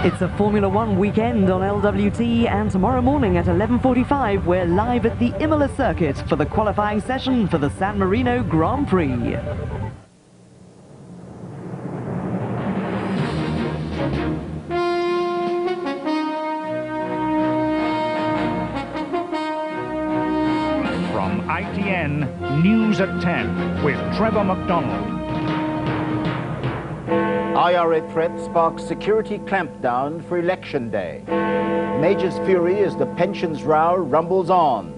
It's a Formula One weekend on LWT, and tomorrow morning at 11:45 we're live at the Imola circuit for the qualifying session for the San Marino Grand Prix. From ITN, News at 10 with Trevor McDonald. IRA threat sparks security clampdown for election day. Major's fury as the pensions row rumbles on.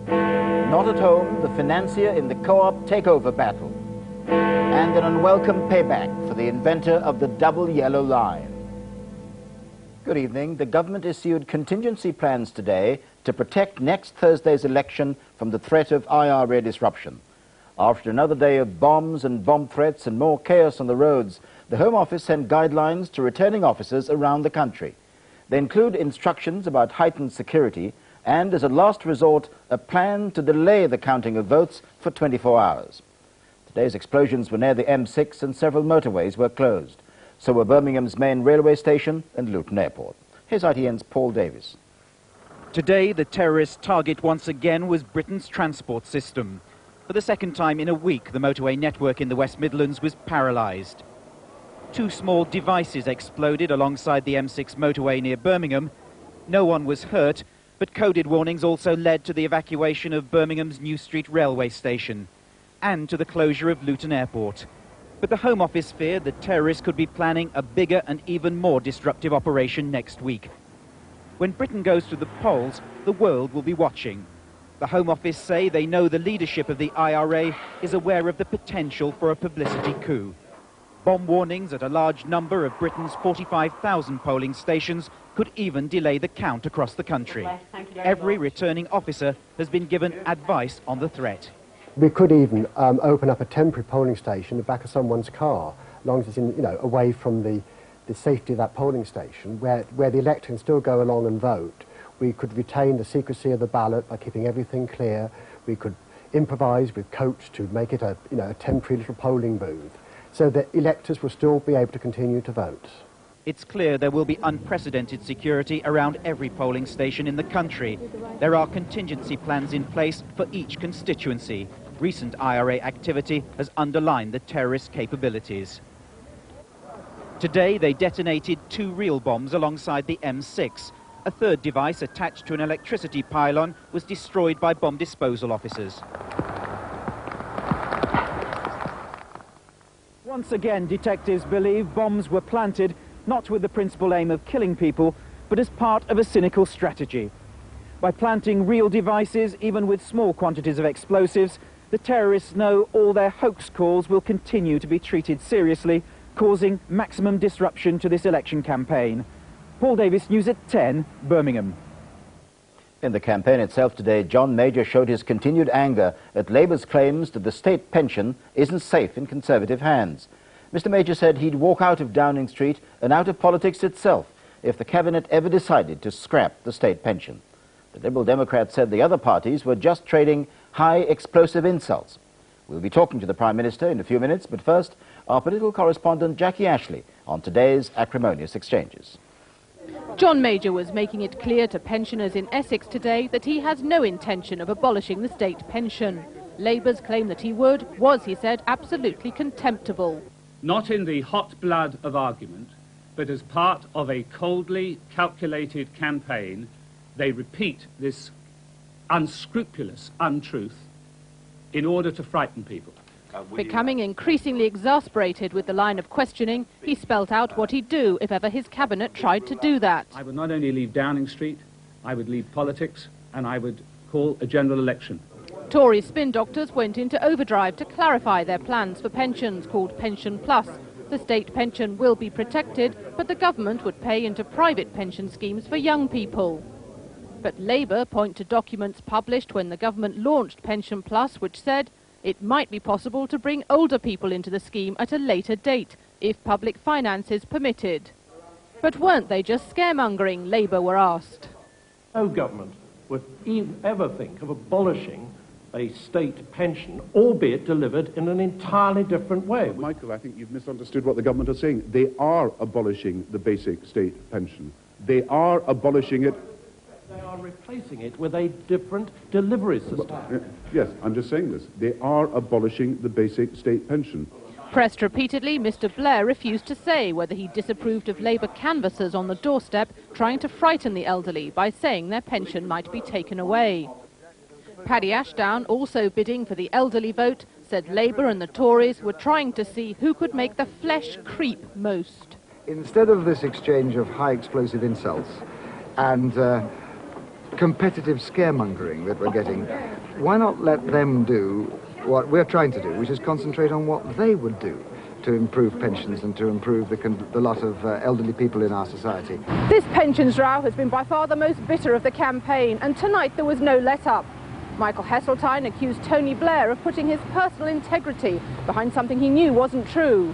Not at home, the financier in the co-op takeover battle. And an unwelcome payback for the inventor of the double yellow line. Good evening. The government issued contingency plans today to protect next Thursday's election from the threat of IRA disruption. After another day of bombs and bomb threats and more chaos on the roads, the Home Office sent guidelines to returning officers around the country. They include instructions about heightened security and, as a last resort, a plan to delay the counting of votes for 24 hours. Today's explosions were near the M6 and several motorways were closed. So were Birmingham's main railway station and Luton Airport. Here's ITN's Paul Davies. Today, the terrorist target once again was Britain's transport system. For the second time in a week, the motorway network in the West Midlands was paralysed. Two small devices exploded alongside the M6 motorway near Birmingham. No one was hurt, but coded warnings also led to the evacuation of Birmingham's New Street railway station and to the closure of Luton Airport. But the Home Office feared that terrorists could be planning a bigger and even more disruptive operation next week. When Britain goes to the polls, the world will be watching. The Home Office say they know the leadership of the IRA is aware of the potential for a publicity coup. Bomb warnings at a large number of Britain's 45,000 polling stations could even delay the count across the country. Every returning officer has been given advice on the threat. We could even open up a temporary polling station in the back of someone's car, as long as it's away from the safety of that polling station, where the elector can still go along and vote. We could retain the secrecy of the ballot by keeping everything clear. We could improvise with coach to make it a temporary little polling booth, so that electors will still be able to continue to vote. It's clear there will be unprecedented security around every polling station in the country. There are contingency plans in place for each constituency. Recent IRA activity has underlined the terrorist capabilities. Today, they detonated two real bombs alongside the M6. A third device attached to an electricity pylon was destroyed by bomb disposal officers. Once again, detectives believe bombs were planted not with the principal aim of killing people, but as part of a cynical strategy. By planting real devices, even with small quantities of explosives, the terrorists know all their hoax calls will continue to be treated seriously, causing maximum disruption to this election campaign. Paul Davies, News at 10, Birmingham. In the campaign itself today, John Major showed his continued anger at Labour's claims that the state pension isn't safe in Conservative hands. Mr Major said he'd walk out of Downing Street and out of politics itself if the Cabinet ever decided to scrap the state pension. The Liberal Democrats said the other parties were just trading high explosive insults. We'll be talking to the Prime Minister in a few minutes, but first, our political correspondent Jackie Ashley on today's acrimonious exchanges. John Major was making it clear to pensioners in Essex today that he has no intention of abolishing the state pension. Labour's claim that he would was, he said, absolutely contemptible. Not in the hot blood of argument, but as part of a coldly calculated campaign, they repeat this unscrupulous untruth in order to frighten people. Becoming increasingly exasperated with the line of questioning, he spelt out what he'd do if ever his cabinet tried to do that. I would not only leave Downing Street, I would leave politics, and I would call a general election. Tory spin doctors went into overdrive to clarify their plans for pensions called Pension Plus. The state pension will be protected, but the government would pay into private pension schemes for young people. But Labour point to documents published when the government launched Pension Plus, which said it might be possible to bring older people into the scheme at a later date, if public finances permitted. But weren't they just scaremongering, Labour were asked. No government would ever think of abolishing a state pension, albeit delivered in an entirely different way. Michael, I think you've misunderstood what the government are saying. They are abolishing the basic state pension. They are abolishing it. They are replacing it with a different delivery system. Yes, I'm just saying this. They are abolishing the basic state pension. Pressed repeatedly, Mr Blair refused to say whether he disapproved of Labour canvassers on the doorstep trying to frighten the elderly by saying their pension might be taken away. Paddy Ashdown, also bidding for the elderly vote, said Labour and the Tories were trying to see who could make the flesh creep most. Instead of this exchange of high explosive insults and competitive scaremongering that we're getting, why not let them do what we're trying to do, which is concentrate on what they would do to improve pensions and to improve the lot of elderly people in our society. This pensions row has been by far the most bitter of the campaign, and tonight there was no let-up. Michael Heseltine accused Tony Blair of putting his personal integrity behind something he knew wasn't true.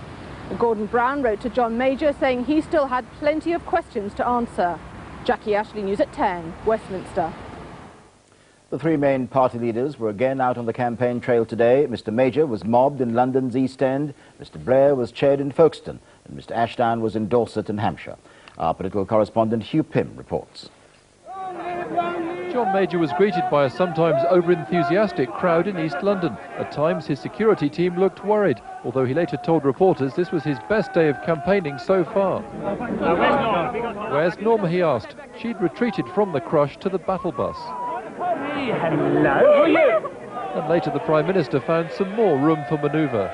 Gordon Brown wrote to John Major saying he still had plenty of questions to answer. Jackie Ashley, News at 10, Westminster. The three main party leaders were again out on the campaign trail today. Mr Major was mobbed in London's East End, Mr Blair was chaired in Folkestone, and Mr Ashdown was in Dorset and Hampshire. Our political correspondent Hugh Pym reports. John Major was greeted by a sometimes over-enthusiastic crowd in East London. At times his security team looked worried, although he later told reporters this was his best day of campaigning so far. Where's Norma, he asked. She'd retreated from the crush to the battle bus. Hello. And later the Prime Minister found some more room for manoeuvre.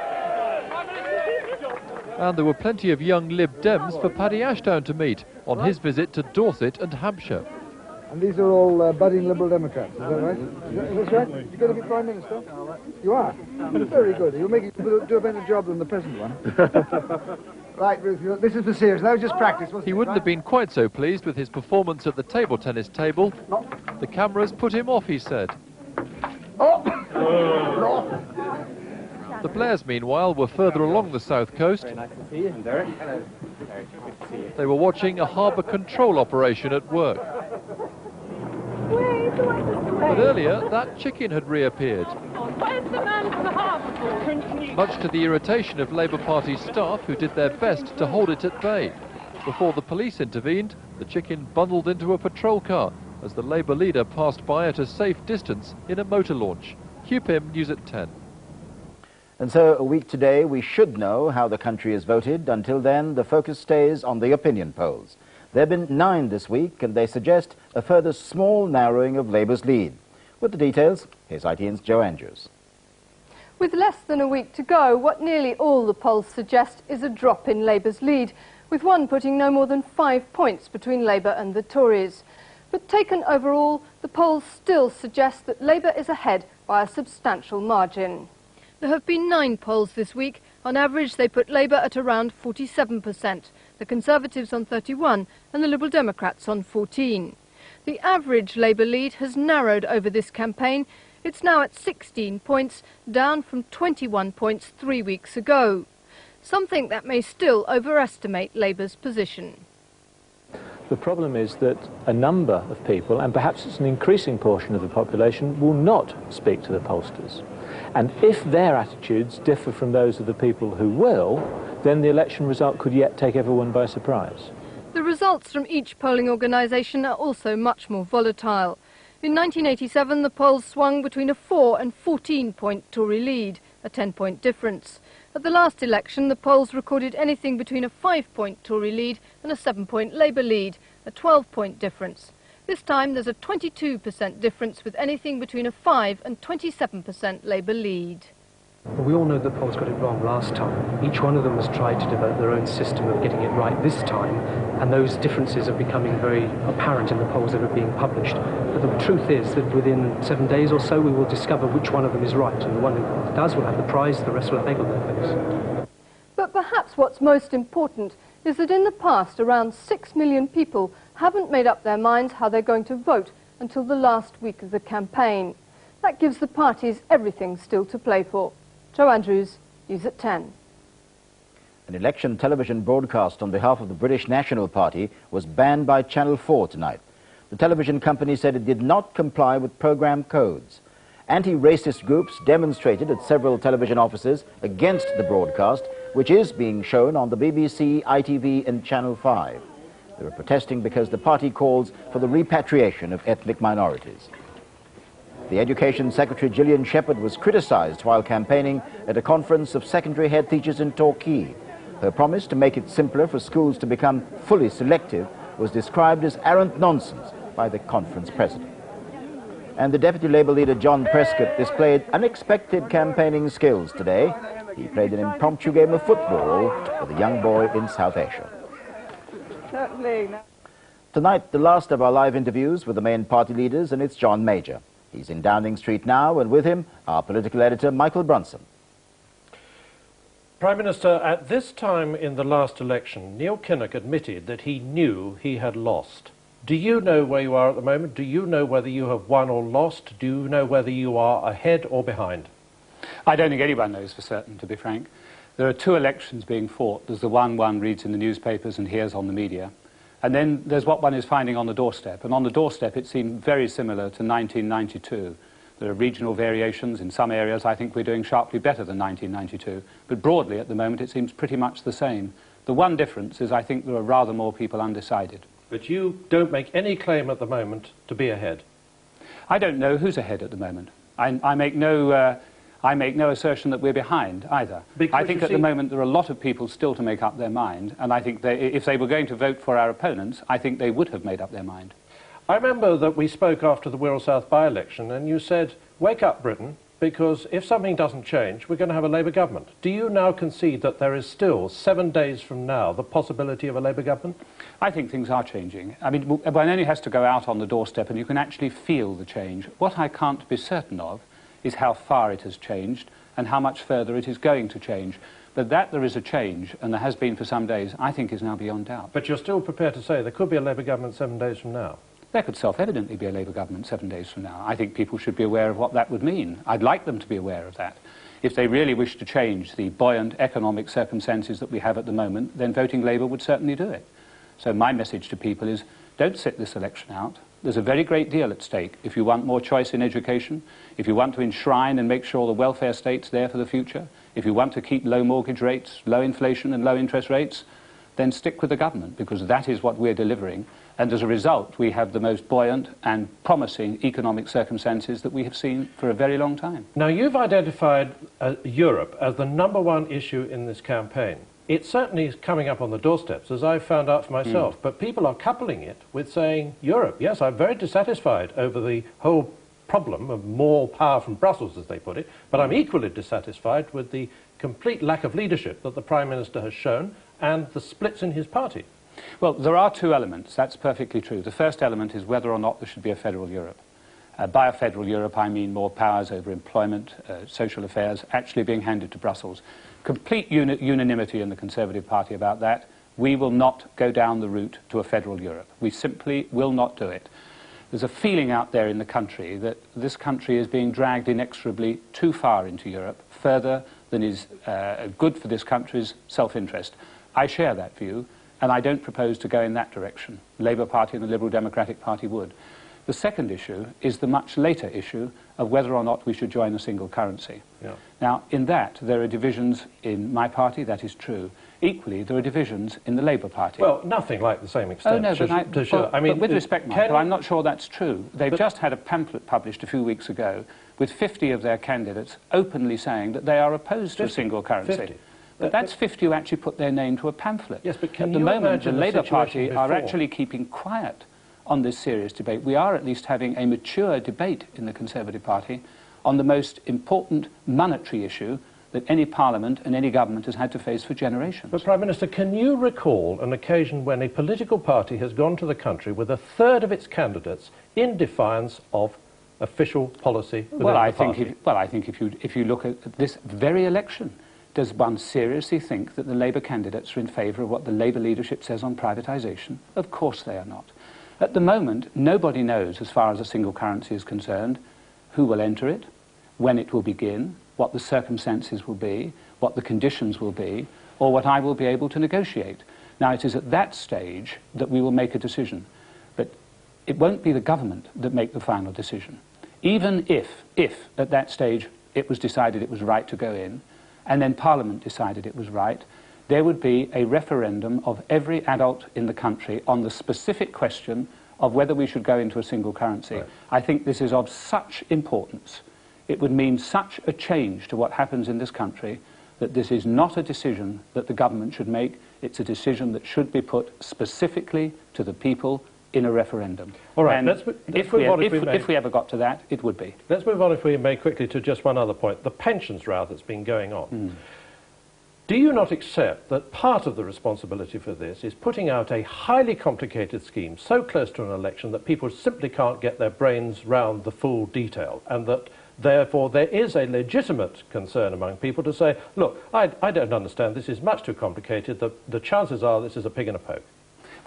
And there were plenty of young Lib Dems for Paddy Ashdown to meet on his visit to Dorset and Hampshire. And these are all budding Liberal Democrats, is that right? Is that right? You're going to be Prime Minister? You are? Very good. You'll do a better job than the present one. Right, Ruth, this is for serious. That was just practice, wasn't it? He wouldn't have been quite so pleased with his performance at the table tennis table. The cameras put him off, he said. The Blairs, meanwhile, were further along the south coast. Very nice to see you, Derek. Hello. Very good to see you. They were watching a harbour control operation at work. But earlier, that chicken had reappeared. Where's the man for the harbour? Much to the irritation of Labour Party staff, who did their best to hold it at bay. Before the police intervened, the chicken bundled into a patrol car as the Labour leader passed by at a safe distance in a motor launch. Hugh Pym, News at 10. And so a week today we should know how the country has voted. Until then, the focus stays on the opinion polls. There have been 9 this week, and they suggest a further small narrowing of Labour's lead. With the details, here's ITN's Joe Andrews. With less than a week to go, what nearly all the polls suggest is a drop in Labour's lead, with one putting no more than 5 points between Labour and the Tories. But taken overall, the polls still suggest that Labour is ahead by a substantial margin. There have been 9 polls this week. On average, they put Labour at around 47%, the Conservatives on 31% and the Liberal Democrats on 14%. The average Labour lead has narrowed over this campaign. It's now at 16 points, down from 21 points 3 weeks ago. Some think that may still overestimate Labour's position. The problem is that a number of people, and perhaps it's an increasing portion of the population, will not speak to the pollsters. And if their attitudes differ from those of the people who will, then the election result could yet take everyone by surprise. The results from each polling organisation are also much more volatile. In 1987, the polls swung between a 4 and 14-point Tory lead, a 10-point difference. At the last election, the polls recorded anything between a 5-point Tory lead and a 7-point Labour lead, a 12-point difference. This time there's a 22% difference with anything between a 5 and 27% Labour lead. Well, we all know the polls got it wrong last time. Each one of them has tried to develop their own system of getting it right this time, and those differences are becoming very apparent in the polls that are being published. But the truth is that within 7 days or so we will discover which one of them is right, and the one who does will have the prize, the rest will have egg on their face. But perhaps what's most important is that in the past around 6 million people haven't made up their minds how they're going to vote until the last week of the campaign. That gives the parties everything still to play for. Joe Andrews, News at 10. An election television broadcast on behalf of the British National Party was banned by Channel 4 tonight. The television company said it did not comply with programme codes. Anti-racist groups demonstrated at several television offices against the broadcast, which is being shown on the BBC, ITV and Channel 5. They were protesting because the party calls for the repatriation of ethnic minorities. The Education Secretary Gillian Shepherd was criticised while campaigning at a conference of secondary head teachers in Torquay. Her promise to make it simpler for schools to become fully selective was described as arrant nonsense by the conference president. And the Deputy Labour leader John Prescott displayed unexpected campaigning skills today. He played an impromptu game of football with a young boy in South Ayrshire. Tonight, the last of our live interviews with the main party leaders, and it's John Major. He's in Downing Street now, and with him, our political editor, Michael Brunson. Prime Minister, at this time in the last election, Neil Kinnock admitted that he knew he had lost. Do you know where you are at the moment? Do you know whether you have won or lost? Do you know whether you are ahead or behind? I don't think anyone knows for certain, to be frank. There are two elections being fought. There's the one reads in the newspapers and hears on the media. And then there's what one is finding on the doorstep. And on the doorstep, it seemed very similar to 1992. There are regional variations. In some areas, I think we're doing sharply better than 1992. But broadly, at the moment, it seems pretty much the same. The one difference is I think there are rather more people undecided. But you don't make any claim at the moment to be ahead. I don't know who's ahead at the moment. I make no assertion that we're behind either. I think at the moment there are a lot of people still to make up their mind, and I think if they were going to vote for our opponents, I think they would have made up their mind. I remember that we spoke after the Wirral South by-election, and you said, wake up, Britain, because if something doesn't change, we're going to have a Labour government. Do you now concede that there is still, 7 days from now, the possibility of a Labour government? I think things are changing. I mean, one only has to go out on the doorstep and you can actually feel the change. What I can't be certain of is how far it has changed and how much further it is going to change. But that there is a change, and there has been for some days, I think is now beyond doubt. But you're still prepared to say there could be a Labour government 7 days from now? There could self-evidently be a Labour government 7 days from now. I think people should be aware of what that would mean. I'd like them to be aware of that. If they really wish to change the buoyant economic circumstances that we have at the moment, then voting Labour would certainly do it. So my message to people is, don't sit this election out. There's a very great deal at stake. If you want more choice in education, if you want to enshrine and make sure the welfare state's there for the future, if you want to keep low mortgage rates, low inflation and low interest rates, then stick with the government, because that is what we're delivering. And as a result, we have the most buoyant and promising economic circumstances that we have seen for a very long time. Now, you've identified Europe as the #1 issue in this campaign. It certainly is coming up on the doorsteps, as I've found out for myself. But people are coupling it with saying, Europe, yes, I'm very dissatisfied over the whole problem of more power from Brussels, as they put it, but I'm equally dissatisfied with the complete lack of leadership that the Prime Minister has shown and the splits in his party. Well, there are two elements. That's perfectly true. The first element is whether or not there should be a federal Europe. By a federal Europe, I mean more powers over employment, social affairs, actually being handed to Brussels. Complete unanimity in the Conservative Party about that. We will not go down the route to a federal Europe. We simply will not do it. There's a feeling out there in the country that this country is being dragged inexorably too far into Europe, further than is good for this country's self-interest. I share that view, and I don't propose to go in that direction. The Labour Party and the Liberal Democratic Party would. The second issue is the much later issue of whether or not we should join a single currency. Yeah. Now, in that, there are divisions in my party, that is true. Equally, there are divisions in the Labour Party. Well, nothing like the same extent. Oh, no, but with respect, Michael, I'm not sure that's true. They've just had a pamphlet published a few weeks ago with 50 of their candidates openly saying that they are opposed to a single currency. 50. But that's 50 who actually put their name to a pamphlet. Yes, but can at the you moment, the Labour Party before? are actually keeping quiet on this serious debate. We are at least having a mature debate in the Conservative Party on the most important monetary issue that any parliament and any government has had to face for generations. But, Prime Minister, can you recall an occasion when a political party has gone to the country with a third of its candidates in defiance of official policy within the party? I think if you look at this very election, does one seriously think that the Labour candidates are in favour of what the Labour leadership says on privatisation? Of course they are not. At the moment, nobody knows, as far as a single currency is concerned, who will enter it, when it will begin, what the circumstances will be, what the conditions will be, or what I will be able to negotiate. Now, it is at that stage that we will make a decision. But it won't be the government that make the final decision. even if at that stage it was decided it was right to go in, and then Parliament decided it was right, there would be a referendum of every adult in the country on the specific question of whether we should go into a single currency. Right. I think this is of such importance. It would mean such a change to what happens in this country that this is not a decision that the government should make. It's a decision that should be put specifically to the people in a referendum. All right, and let's if move on if we ever got to that, it would be. Let's move on, if we may, quickly to just one other point, the pensions row that's been going on. Do you not accept that part of the responsibility for this is putting out a highly complicated scheme so close to an election that people simply can't get their brains round the full detail, and that therefore there is a legitimate concern among people to say, look, I don't understand, this is much too complicated, the chances are this is a pig in a poke?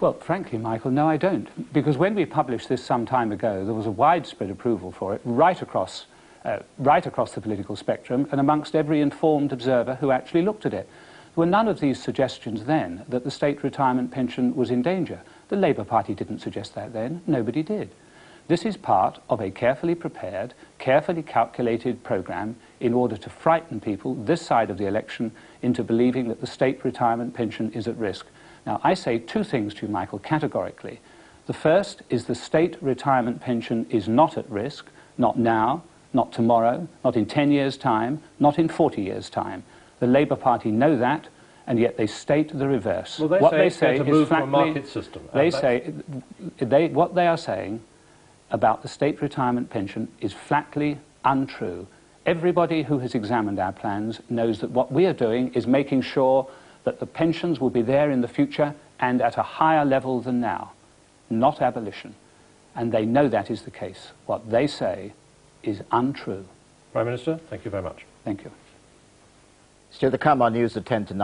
Well, frankly, Michael, no, I don't. Because when we published this some time ago, there was a widespread approval for it right across the political spectrum and amongst every informed observer who actually looked at it. There were none of these suggestions then that the state retirement pension was in danger. The Labour Party didn't suggest that then. Nobody did. This is part of a carefully prepared, carefully calculated programme in order to frighten people this side of the election into believing that the state retirement pension is at risk. Now, I say two things to you, Michael, categorically. The first is the state retirement pension is not at risk, not now, not tomorrow, not in 10 years' time, not in 40 years' time. The Labour Party know that, and yet they state the reverse. Well, what they say is flatly, a market system. They say, what they are saying about the state retirement pension is flatly untrue. Everybody who has examined our plans knows that what we are doing is making sure that the pensions will be there in the future and at a higher level than now, not abolition. And they know that is the case. What they say is untrue. Prime Minister, thank you very much. Thank you. Still to come on News at 10 tonight.